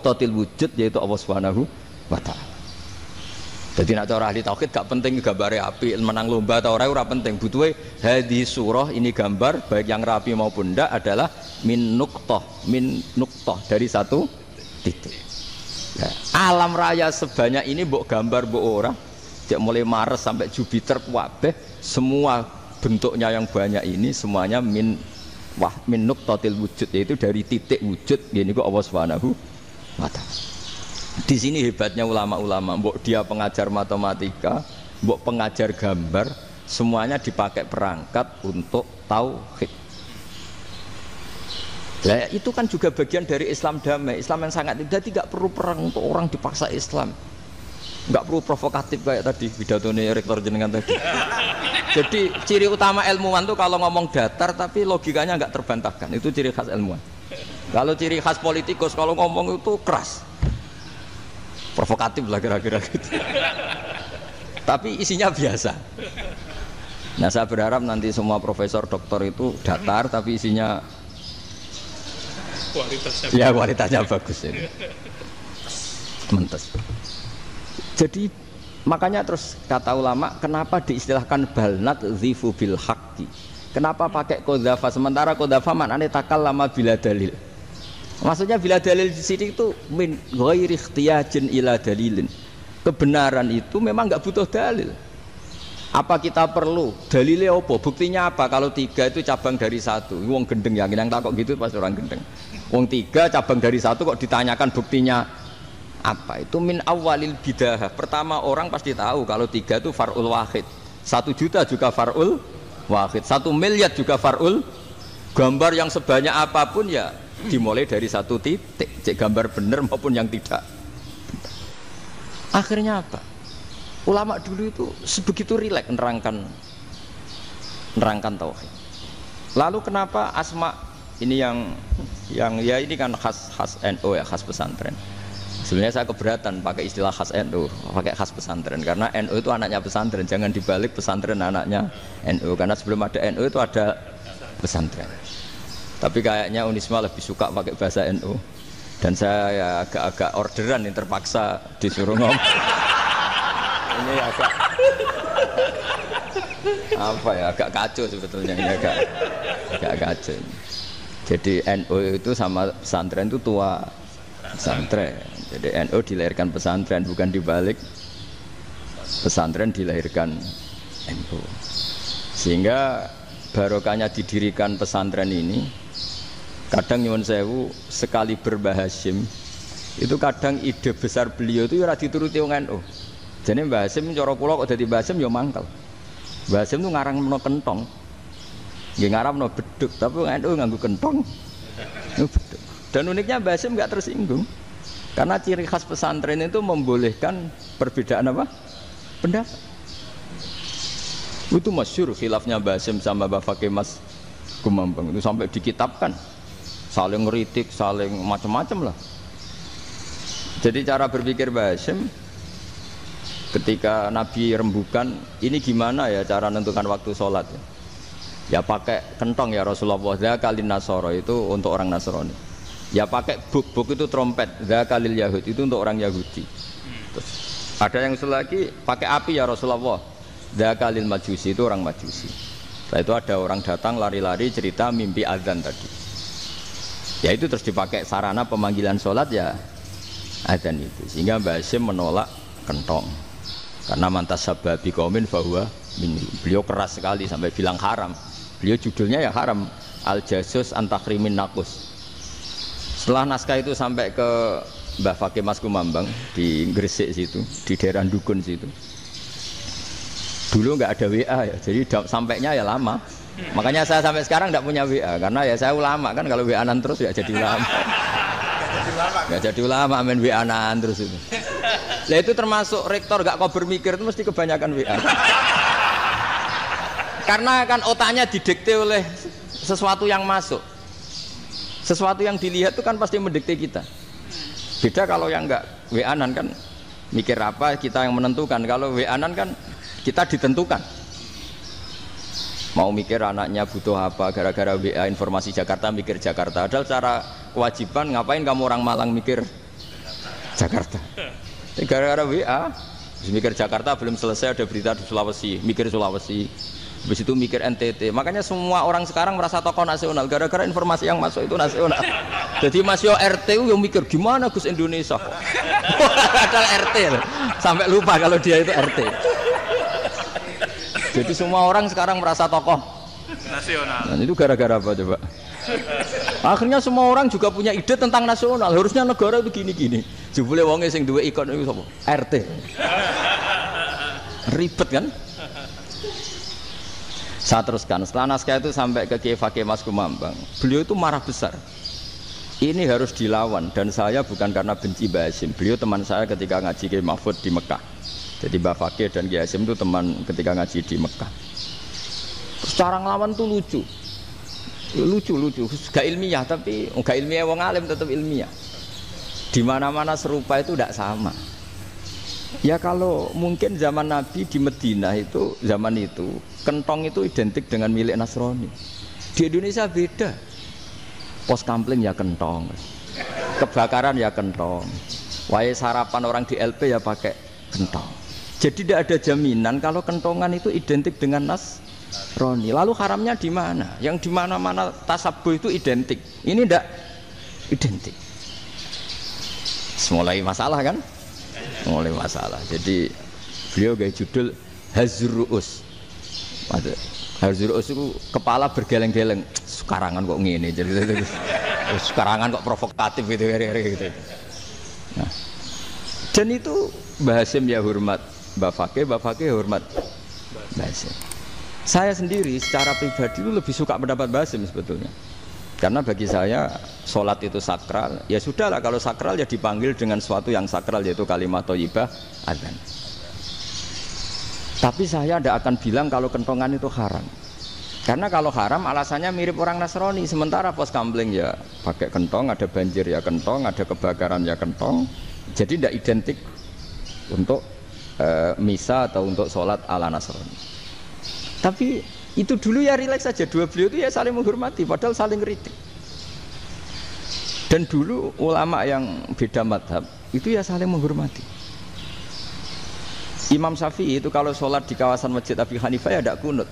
nuqtatil wujud yaitu Allah Subhanahu wa taala. Jadi nak cara ahli tauhid gak penting gambare api menang lomba atau ora penting. Butuhe hadis surah ini gambar baik yang rapi maupun ndak adalah min nuqtah dari satu titik. Nah, alam raya sebanyak ini mbok gambar mbok ora, cek mulai Mars sampai Jupiter kabeh semua bentuknya yang banyak ini semuanya min nuqtatil wujud yaitu dari titik wujud ini kok Allah Subhanahu wa taala. Di sini hebatnya ulama-ulama, mbok dia pengajar matematika, mbok pengajar gambar, semuanya dipakai perangkat untuk tauhid. Nah, itu kan juga bagian dari Islam damai, Islam yang sangat tidak perlu perang untuk orang dipaksa Islam. Enggak perlu provokatif kayak tadi pidatonya rektor jenengan tadi. Jadi ciri utama ilmuwan tuh kalau ngomong datar tapi logikanya enggak terbantahkan, itu ciri khas ilmuwan. Kalau ciri khas politikus kalau ngomong itu keras. Provokatif lah kira-kira gitu. Tapi isinya biasa. Nah saya berharap nanti semua profesor doktor itu datar tapi isinya kualitasnya bagus ini. Mentes. Jadi makanya terus kata ulama kenapa diistilahkan balnat zifu bil haqqi. Kenapa pakai qadzafa sementara qadzafa maknanya takallama bila dalil. Maksudnya bila dalil di sini itu min ghairi ikhtiyajin ila dalilin. Kebenaran itu memang enggak butuh dalil. Apa kita perlu dalilnya apa? Buktinya apa? Kalau 3 itu cabang dari 1. Wong gendeng yakin yang takok gitu pasti orang gendeng. Wong 3 cabang dari 1 kok ditanyakan buktinya apa? Itu min awalil bidah. Pertama orang pasti tahu kalau 3 itu far'ul wahid. 1 juta juga far'ul wahid. 1 miliar juga far'ul. Gambar yang sebanyak apapun ya dimulai dari 1 titik, cek gambar bener maupun yang tidak. Akhirnya apa? Ulama dulu itu sebegitu rileks nerangkan tauhid. Lalu kenapa asma ini yang ya ini kan khas NU ya, khas pesantren. Sebenarnya saya keberatan pakai istilah khas NU, pakai khas pesantren karena NU itu anaknya pesantren, jangan dibalik pesantren anaknya NU karena sebelum ada NU itu ada pesantren. Tapi kayaknya Unisma lebih suka pakai bahasa NU dan saya ya agak-agak orderan yang terpaksa disuruh ngomong. Ini agak apa ya, agak kacau sebetulnya ini agak kacau. Jadi NU itu sama pesantren itu tua pesantren. Jadi NU dilahirkan pesantren bukan dibalik pesantren dilahirkan NU. Sehingga barokahnya didirikan pesantren ini. Kadang nyuwun sewu sekali Mbah Hasyim itu kadang ide besar beliau itu ora dituruti wong NU. Jadi Mbah Hasyim cara kula kok dadi Mbah Hasyim ya mangkel. Mbah Hasyim itu ngarangno kentong. Nggih ngaramno beduk, tapi wong NU nganggo kentong. Beduk. Dan uniknya Mbah Hasyim enggak tersinggung. Karena ciri khas pesantren itu membolehkan perbedaan apa? Pendapat. Itu masyhur khilafnya Mbah Hasyim sama Mbah Fakih Mas Kumambang itu sampai dikitabkan. Saling ngeritik, saling macam-macam lah. Jadi cara berpikir Mbah Hasyim ketika Nabi rembukan, ini gimana ya cara menentukan waktu sholat ya? Ya pakai kentong ya Rasulullah, dzakalin nasara itu untuk orang Nasrani. Ya pakai buk itu trompet, dzakalil Yahud itu untuk orang Yahudi. Terus ada yang usul lagi pakai api ya Rasulullah, dzakalil Majusi itu orang Majusi. Setelah itu ada orang datang lari-lari cerita mimpi azan tadi. Ya itu terus dipakai sarana pemanggilan sholat ya azan itu. Sehingga Mbah Hasyim menolak kentong. Karena mantas sababi qaumin fahuwa minni. Beliau keras sekali sampai bilang haram. Beliau judulnya ya haram. Al-Jasus Antakrimin Nakus. Setelah naskah itu sampai ke Mbah Fakih Mas Kumambang di Gresik situ, di daerah Dukun situ. Dulu nggak ada WA ya, jadi sampainya ya lama. Makanya saya sampai sekarang tidak punya WA karena ya saya ulama kan, kalau WA-an terus ya jadi ulama. Nggak jadi ulama main WA-an terus itu. Nah itu termasuk rektor gak kau bermikir itu mesti kebanyakan WA. Karena kan otaknya didikte oleh sesuatu yang masuk. Sesuatu yang dilihat itu kan pasti mendikte kita. Beda kalau yang enggak WA-an kan mikir apa kita yang menentukan. Kalau WA-an kan kita ditentukan. Mau mikir anaknya butuh apa gara-gara WA informasi Jakarta mikir Jakarta. Padahal secara kewajiban ngapain kamu orang Malang mikir Jakarta. Gara-gara WA, mikir Jakarta belum selesai ada berita di Sulawesi, mikir Sulawesi. Habis itu mikir NTT. Makanya semua orang sekarang merasa tokoh nasional gara-gara informasi yang masuk itu nasional. Jadi Mas Yo RT yang mikir gimana Gus Indonesia kok. Padahal RT loh. Sampai lupa kalau dia itu RT. Jadi semua orang sekarang merasa tokoh nasional. Dan itu gara-gara apa coba? Akhirnya semua orang juga punya ide tentang nasional. Harusnya negara itu gini-gini. Jebule wonge sing duwe ikon itu sapa? RT. Ribet kan? Saya teruskan, setelah naskah itu sampai ke Kiai Fakih Mas Kumambang, beliau itu marah besar. Ini harus dilawan dan saya bukan karena benci Mbah Hasyim. Beliau teman saya ketika ngaji Kiai Mahfud di Mekah. Jadi Mbah Fakih dan Kiai Hasyim itu teman ketika ngaji di Mekah. Terus cara ngelawan tuh lucu. Lucu. Gak ilmiah tapi gak ilmiah wong alim tetap ilmiah. Di mana-mana serupa itu tidak sama. Ya kalau mungkin zaman Nabi di Medina itu zaman itu kentong itu identik dengan milik Nasrani. Di Indonesia beda. Pos kampling ya kentong, kebakaran ya kentong, wae sarapan orang di LP ya pakai kentong. Jadi tidak ada jaminan kalau kentongan itu identik dengan Nasrani. Lalu haramnya di mana? Yang di mana-mana tasabuh itu identik. Ini tidak identik. Mulai masalah kan? Mulai masalah. Jadi beliau gaya judul Hazruus. Hazruus itu kepala bergeleng-geleng. Sekarangan kok ngene jadi sekarangan kok provokatif gitu. Nah. Dan itu Mbah Hasyim ya hormat Mbah Fakih hormat Mbah Hasyim. Saya sendiri secara pribadi itu lebih suka pendapat Mbah Hasyim sebetulnya. Karena bagi saya sholat itu sakral, ya sudahlah kalau sakral ya dipanggil dengan sesuatu yang sakral yaitu kalimat thayyibah adzan. Tapi saya tidak akan bilang kalau kentongan itu haram. Karena kalau haram alasannya mirip orang Nasrani. Sementara pos kampling ya pakai kentong, ada banjir ya kentong, ada kebakaran ya kentong. Jadi tidak identik untuk misa atau untuk sholat ala Nasrani. Tapi itu dulu ya rileks saja, dua beliau itu ya saling menghormati padahal saling kritik. Dan dulu ulama yang beda madhab itu ya saling menghormati. Imam Syafi'i itu kalau sholat di kawasan Masjid Abi Hanifah ya tidak kunut.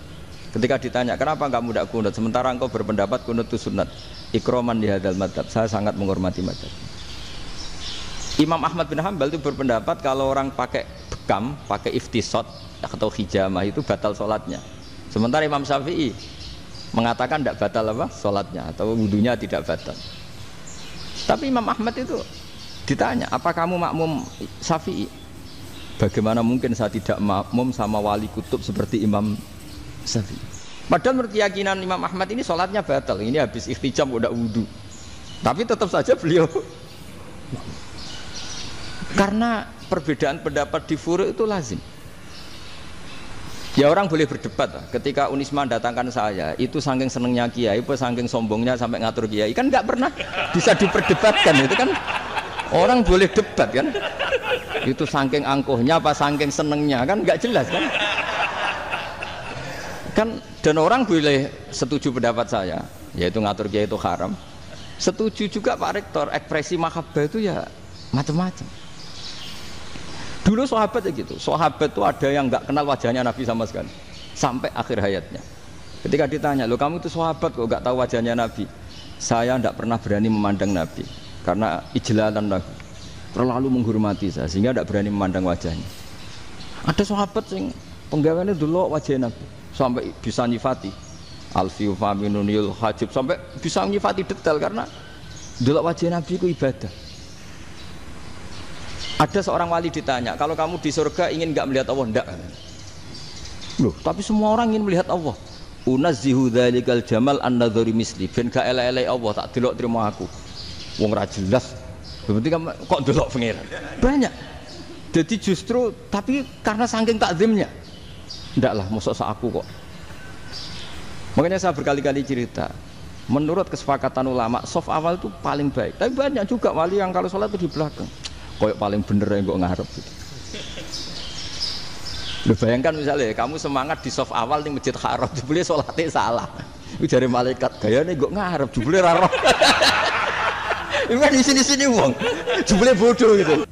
Ketika ditanya kenapa kamu tidak kunut sementara engkau berpendapat kunut itu sunat, ikroman di hadal madhab, saya sangat menghormati madhab. Imam Ahmad bin Hanbal itu berpendapat kalau orang pakai bekam, pakai iftisot atau hijamah itu batal sholatnya. Sementara Imam Syafi'i mengatakan tidak batal apa sholatnya atau wudunya tidak batal. Tapi Imam Ahmad itu ditanya, apa kamu makmum Syafi'i? Bagaimana mungkin saya tidak makmum sama wali kutub seperti Imam Syafi'i? Padahal menurut keyakinan Imam Ahmad ini sholatnya batal. Ini habis ikhtijam udah wudu. Tapi tetap saja beliau karena perbedaan pendapat di furu' itu lazim. Ya orang boleh berdebat lah. Ketika Unisma datangkan saya, itu saking senengnya kiai, saking sombongnya sampai ngatur kiai, kan nggak pernah bisa diperdebatkan. Itu kan orang boleh debat kan? Itu saking angkuhnya apa saking senengnya kan nggak jelas kan? Kan dan orang boleh setuju pendapat saya, yaitu ngatur kiai itu haram. Setuju juga Pak Rektor, ekspresi mahabbah itu ya macam-macam. Dulu sahabat ya gitu, sahabat itu ada yang nggak kenal wajahnya Nabi sama sekali sampai akhir hayatnya. Ketika ditanya, lo kamu itu sahabat kok nggak tahu wajahnya Nabi? Saya tidak pernah berani memandang Nabi karena ijlalan Nabi, terlalu menghormati saya sehingga tidak berani memandang wajahnya. Ada sahabat yang penggawaannya dulu wajah Nabi sampai bisa nyifati alfiu faminunil hajib sampai bisa nyifati detail karena dulu wajah Nabi itu ibadah. Ada seorang wali ditanya, kalau kamu di surga ingin nggak melihat Allah? Enggak. Loh, tapi semua orang ingin melihat Allah. Unazzihu dzalikal jamal an-nadhari misli. Ben gak elek-elek Allah tak delok terima aku. Wong ra jelas. Berarti kok delok pengiran. Banyak. Jadi justru tapi karena saking takzimnya. Ndaklah mosok sak aku kok. Makanya saya berkali-kali cerita. Menurut kesepakatan ulama, soft awal itu paling baik. Tapi banyak juga wali yang kalau sholat itu di belakang. Koyok paling bener yang kok ngarep gitu. Lu bayangkan misalnya kamu semangat di soft awal di Masjid Haram, jebule sholatnya salah. Itu dari malaikat gayane kok ngarep, jebule ra roh. Ini kan di sini-sini wong. Jebule bodoh gitu.